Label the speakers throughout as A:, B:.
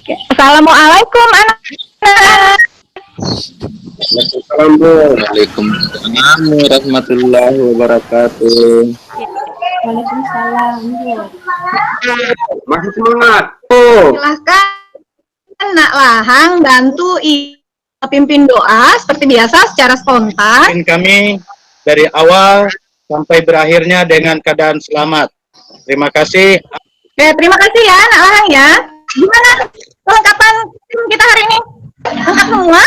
A: Assalamualaikum anak-anak.
B: Waalaikumsalam Bu. Waalaikumsalam warahmatullahi wabarakatuh.
A: Waalaikumsalam Bu.
B: Masih semangat Bu.
A: Silahkan Nak Lahang bantu pimpin doa seperti biasa secara spontan.
C: Kami dari awal sampai berakhirnya dengan keadaan selamat. Terima kasih.
A: Oke, terima kasih ya Nak Lahang ya. Gimana kelengkapan tim kita hari ini? Lengkap semua?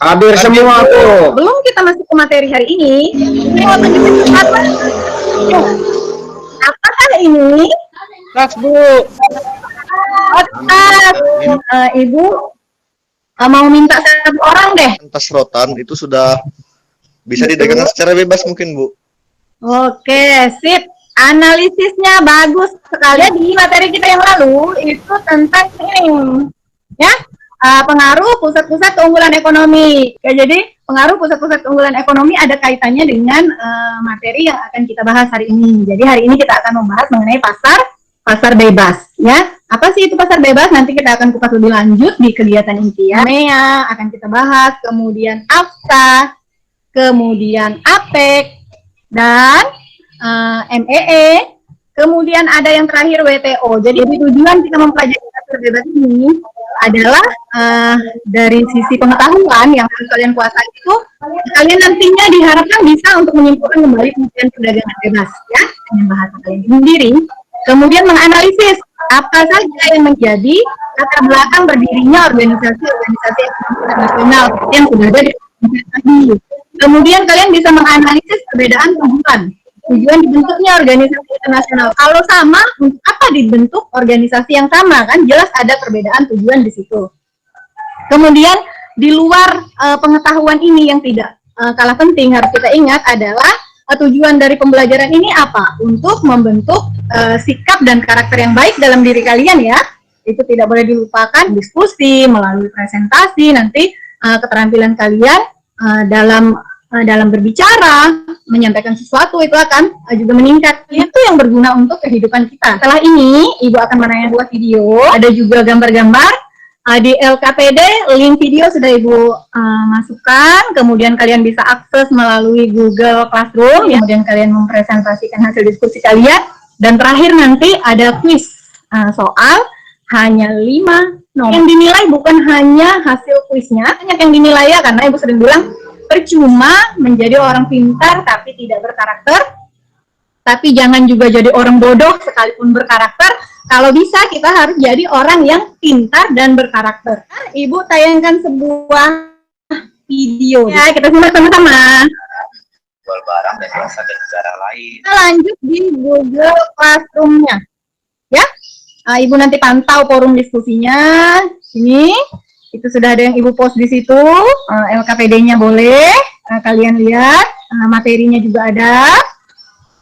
B: Hadir semua Bu.
A: Belum kita masuk ke materi hari ini. Mau tunjukin apa? Apakah ini?
C: Tas Bu.
A: Ibu mau minta satu orang deh.
D: Tas rotan itu sudah bisa didagangkan secara bebas mungkin Bu.
A: Oke, sip. Analisisnya bagus sekali. Di materi kita yang lalu itu tentang ini, ya, pengaruh pusat-pusat keunggulan ekonomi. Ya, jadi pengaruh pusat-pusat keunggulan ekonomi ada kaitannya dengan materi yang akan kita bahas hari ini. Jadi hari ini kita akan membahas mengenai pasar bebas, ya. Apa sih itu pasar bebas? Nanti kita akan kupas lebih lanjut di kegiatan inti ya. MEA akan kita bahas, kemudian AFSA, kemudian APEC, dan MEE, kemudian ada yang terakhir WTO. Jadi tujuan kita mempelajari pasar bebas ini adalah dari sisi pengetahuan yang harus kalian kuasai itu, kalian nantinya diharapkan bisa untuk menyimpulkan kembali kemudian perdagangan bebas ya dengan bahasa kalian sendiri. Kemudian menganalisis apa saja yang menjadi latar belakang berdirinya organisasi-organisasi internasional yang sudah ada di tadi. Kemudian kalian bisa menganalisis perbedaan tujuan dibentuknya organisasi internasional. Kalau sama, untuk apa dibentuk organisasi yang sama? Kan jelas ada perbedaan tujuan di situ. Kemudian di luar pengetahuan ini yang tidak kalah penting harus kita ingat adalah tujuan dari pembelajaran ini apa? Untuk membentuk sikap dan karakter yang baik dalam diri kalian ya. Itu tidak boleh dilupakan. Diskusi melalui presentasi, nanti keterampilan kalian dalam berbicara, menyampaikan sesuatu itu akan juga meningkat. Itu yang berguna untuk kehidupan kita. Setelah ini, Ibu akan menayangkan buat video. Ada juga gambar-gambar. Di LKPD, link video sudah Ibu masukkan. Kemudian kalian bisa akses melalui Google Classroom. Ya. Kemudian kalian mempresentasikan hasil diskusi kalian. Dan terakhir nanti ada quiz soal hanya 5 nomor. Yang dinilai bukan hanya hasil kuisnya, banyak yang dinilai ya, karena Ibu sering bilang percuma menjadi orang pintar tapi tidak berkarakter, tapi jangan juga jadi orang bodoh sekalipun berkarakter. Kalau bisa kita harus jadi orang yang pintar dan berkarakter. Ibu tayangkan sebuah video ya, kita simak sama-sama.
E: Jual barang dan jasa ke negara lain.
A: Kita lanjut di Google Classroom-nya ya. Ibu nanti pantau forum diskusinya. Ini itu sudah ada yang Ibu post di situ. LKPD-nya boleh kalian lihat, materinya juga ada.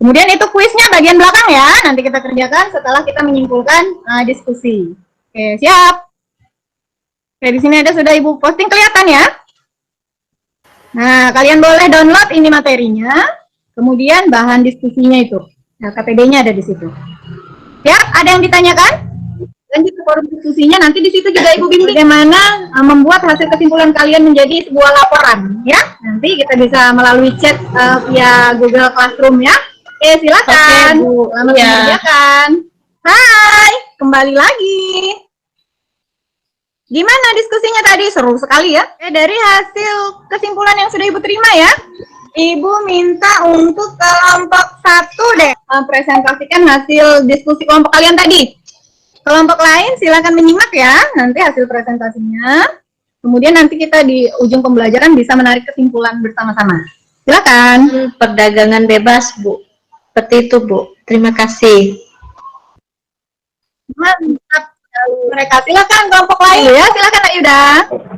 A: Kemudian itu kuisnya bagian belakang ya, nanti kita kerjakan setelah kita menyimpulkan diskusi. Oke, siap. Oke, di sini ada sudah Ibu posting, kelihatan ya. Nah, kalian boleh download ini materinya, kemudian bahan diskusinya itu. LKPD-nya ada di situ. Ya, ada yang ditanyakan? Lanjut ke forum diskusinya, nanti di situ juga Ibu bimbing bagaimana membuat hasil kesimpulan kalian menjadi sebuah laporan, ya. Nanti kita bisa melalui chat via Google Classroom ya. Oke, silakan. Oke, Bu. Selamat mengerjakan. Hai, kembali lagi. Gimana diskusinya tadi? Seru sekali ya. Dari hasil kesimpulan yang sudah Ibu terima ya, Ibu minta untuk kelompok 1 deh presentasikan hasil diskusi kelompok kalian tadi. Kelompok lain silakan menyimak ya, nanti hasil presentasinya. Kemudian nanti kita di ujung pembelajaran bisa menarik kesimpulan bersama-sama. Silakan.
F: Perdagangan bebas, Bu. Seperti itu, Bu. Terima kasih.
A: Mantap. Mereka silakan kelompok lain ya, silakan Nak Yuda.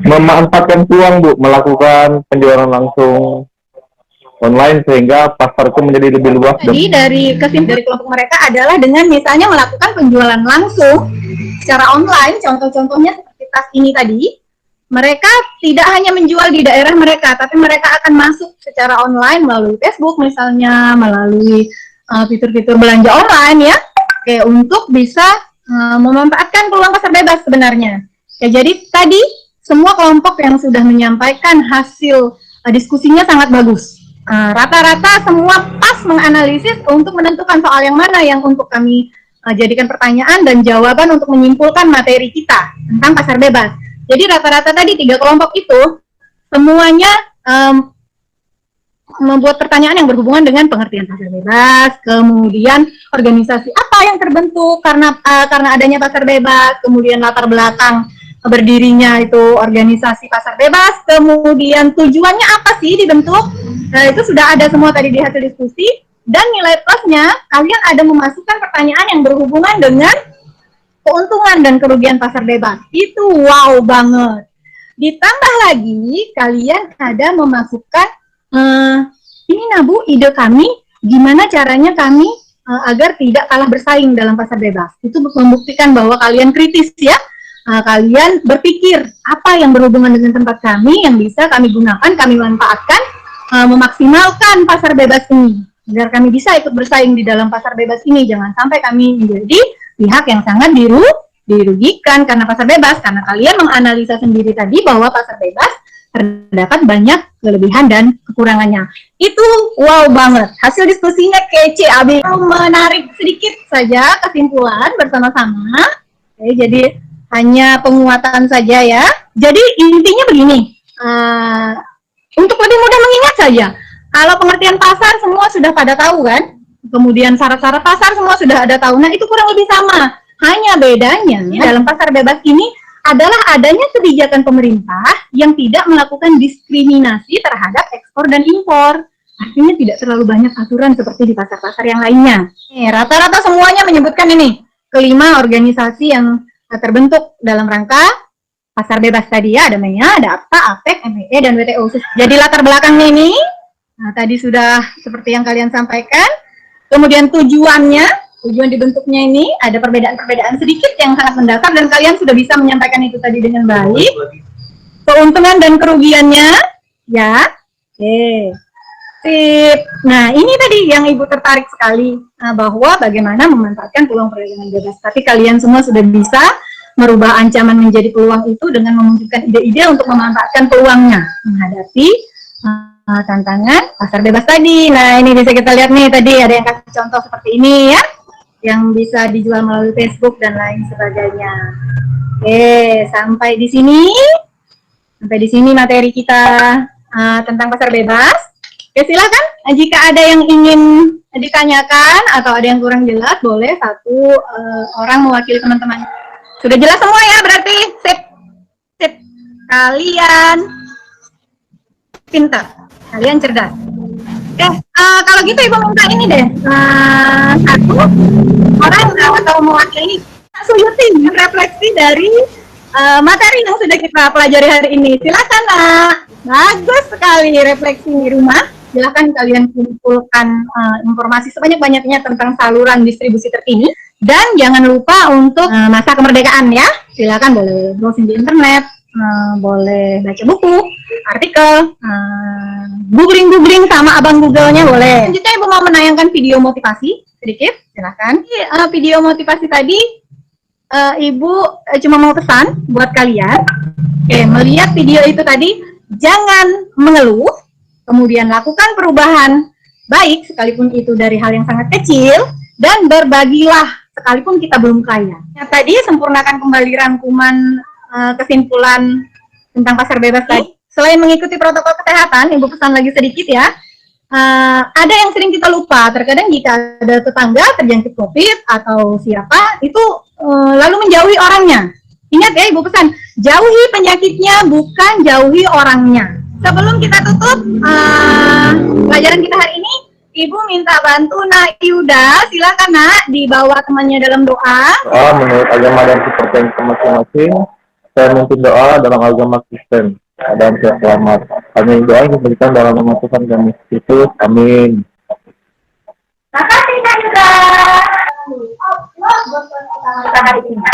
B: Memanfaatkan peluang Bu, melakukan penjualan langsung online sehingga pasarku menjadi lebih luas.
A: Jadi dari kesimpulan dari kelompok mereka adalah dengan misalnya melakukan penjualan langsung secara online, contoh-contohnya seperti tas ini tadi, mereka tidak hanya menjual di daerah mereka, tapi mereka akan masuk secara online melalui Facebook misalnya, melalui fitur-fitur belanja online ya, oke, untuk bisa memanfaatkan peluang pasar bebas sebenarnya. Ya, jadi tadi semua kelompok yang sudah menyampaikan hasil diskusinya sangat bagus. Rata-rata semua pas menganalisis untuk menentukan soal yang mana yang untuk kami jadikan pertanyaan dan jawaban untuk menyimpulkan materi kita tentang pasar bebas. Jadi rata-rata tadi 3 kelompok itu semuanya membuat pertanyaan yang berhubungan dengan pengertian pasar bebas, kemudian organisasi apa yang terbentuk karena adanya pasar bebas, kemudian latar belakang berdirinya itu organisasi pasar bebas, kemudian tujuannya apa sih dibentuk. Nah, itu sudah ada semua tadi di hasil diskusi, dan nilai plusnya kalian ada memasukkan pertanyaan yang berhubungan dengan keuntungan dan kerugian pasar bebas. Itu wow banget. Ditambah lagi kalian ada memasukkan ini Bu, ide kami gimana caranya kami agar tidak kalah bersaing dalam pasar bebas. Itu membuktikan bahwa kalian kritis ya. Kalian berpikir apa yang berhubungan dengan tempat kami yang bisa kami gunakan, kami manfaatkan, memaksimalkan pasar bebas ini agar kami bisa ikut bersaing di dalam pasar bebas ini. Jangan sampai kami menjadi pihak yang sangat dirugikan karena pasar bebas, karena kalian menganalisa sendiri tadi bahwa pasar bebas terdapat banyak kelebihan dan kekurangannya. Itu wow banget. Hasil diskusinya kece abis. Menarik sedikit saja kesimpulan bersama-sama. Oke, jadi hanya penguatan saja ya. Jadi intinya begini, untuk lebih mudah mengingat saja, kalau pengertian pasar semua sudah pada tahu kan, kemudian syarat-syarat pasar semua sudah ada tahu, nah itu kurang lebih sama. Hanya bedanya dalam pasar bebas ini adalah adanya kebijakan pemerintah yang tidak melakukan diskriminasi terhadap ekspor dan impor. Artinya tidak terlalu banyak aturan seperti di pasar-pasar yang lainnya. Rata-rata semuanya menyebutkan ini, kelima organisasi yang terbentuk dalam rangka pasar bebas tadi ya, ada MENA, ada APTA, APEC, MEE, dan WTO. Jadi latar belakangnya ini, tadi sudah seperti yang kalian sampaikan. Kemudian tujuan dibentuknya ini, ada perbedaan-perbedaan sedikit yang sangat mendasar, dan kalian sudah bisa menyampaikan itu tadi dengan baik. Keuntungan dan kerugiannya, ya, oke. Sip. Nah, ini tadi yang Ibu tertarik sekali, bahwa bagaimana memanfaatkan peluang perdagangan bebas. Tapi kalian semua sudah bisa merubah ancaman menjadi peluang itu dengan memunculkan ide-ide untuk memanfaatkan peluangnya menghadapi tantangan pasar bebas tadi. Nah, ini bisa kita lihat nih, tadi ada yang kasih contoh seperti ini ya, yang bisa dijual melalui Facebook dan lain sebagainya. Oke, sampai di sini materi kita tentang pasar bebas. Oke, silakan jika ada yang ingin ditanyakan atau ada yang kurang jelas, boleh satu orang mewakili teman-teman. Sudah jelas semua ya berarti? Sip. Kalian pintar, kalian cerdas. Oke, kalau gitu Ibu minta ini deh, satu orang atau mewakili Suyuti refleksi dari materi yang sudah kita pelajari hari ini. Silakan Nak. Bagus sekali refleksi di rumah. Silakan kalian kumpulkan informasi sebanyak-banyaknya tentang saluran distribusi terkini, dan jangan lupa untuk masa kemerdekaan ya. Silakan boleh browsing di internet, boleh baca buku, artikel, googling sama abang Google-nya boleh. Selanjutnya Ibu mau menayangkan video motivasi sedikit, silakan. Video motivasi tadi Ibu cuma mau pesan buat kalian. Oke, melihat video itu tadi, jangan mengeluh, kemudian lakukan perubahan baik sekalipun itu dari hal yang sangat kecil, dan berbagilah sekalipun kita belum kaya. Nah, tadi sempurnakan kembali rangkuman kesimpulan tentang pasar bebas tadi. Selain mengikuti protokol kesehatan, Ibu pesan lagi sedikit ya. Ada yang sering kita lupa, terkadang jika ada tetangga terjangkit COVID atau siapa, itu lalu menjauhi orangnya. Ingat ya Ibu pesan, jauhi penyakitnya, bukan jauhi orangnya. Sebelum kita tutup pelajaran kita hari ini, Ibu minta bantu Nak Yuda, silakan Nak, dibawa temannya dalam doa.
B: Menurut agama dan kepercayaan masing-masing, saya memimpin doa dalam agama Kristen dan selamat. Kami doa yang diberikan dalam nama Tuhan kami Yesus. Amin.
A: Terima kasih Nak Yuda. Allah buat kita hari ini.